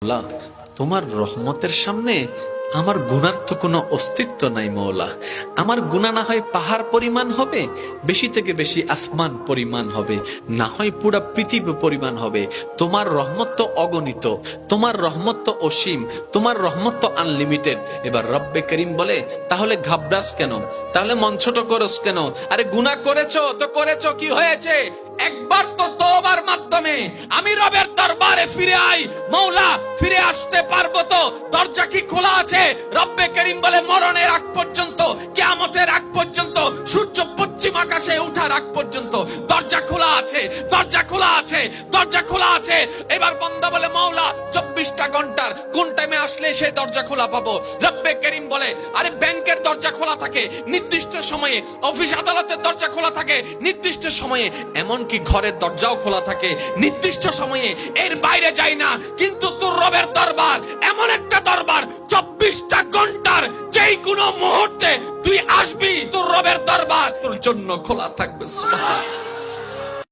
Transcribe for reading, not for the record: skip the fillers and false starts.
আল্লাহ, তোমার রহমতের সামনে আমার গুনার তো কোনো অস্তিত্ব নাই মওলা। আমার গুনাহ না হয় পাহাড় পরিমাণ হবে, বেশি থেকে বেশি আসমান পরিমাণ হবে, না হয় পুরা পৃথিবী পরিমাণ হবে। তোমার রহমত তো অগণিত, তোমার রহমত তো অসীম, তোমার রহমত তো আনলিমিটেড। এবার রব্বে করিম বলে, তাহলে ঘাবড়াস কেন, তাহলে মন ছোট করস কেন? আরে গুনাহ করেছো তো করেছো, কি হয়েছে? একবার তো তওবার মাধ্যমে আমি রবের দরবারে ফিরে আই। মওলা, ফিরে আসতে পারবো তো? দরজা কি খোলা আছে? রব্বে করিম বলে, মরণের আগ পর্যন্ত, কিয়ামতের আগ পর্যন্ত, সূর্য পশ্চিম আকাশে ওঠার আগ পর্যন্ত দরজা খোলা আছে, দরজা খোলা আছে, দরজা খোলা আছে। এবার বান্দা বলে, মওলা 24টা ঘন্টার কোন টাইমে আসলে সেই দরজা খোলা পাবো? রব্বে করিম বলে, আরে ব্যাংকের দরজা খোলা থাকে নির্দিষ্ট সময়ে, অফিস আদালতের দরজা খোলা থাকে নির্দিষ্ট সময়ে, এমনকি ঘরের দরজাও খোলা থাকে নির্দিষ্ট সময়ে, এর বাইরে যাই না। কিন্তু তোর রবের দরবার এমন একটা দরবার, 24টা ঘন্টার যেই কোনো মুহূর্তে তুই আসবি, তোর রবের দরবার তোর জন্য খোলা থাকবে। সুবহানাল্লাহ।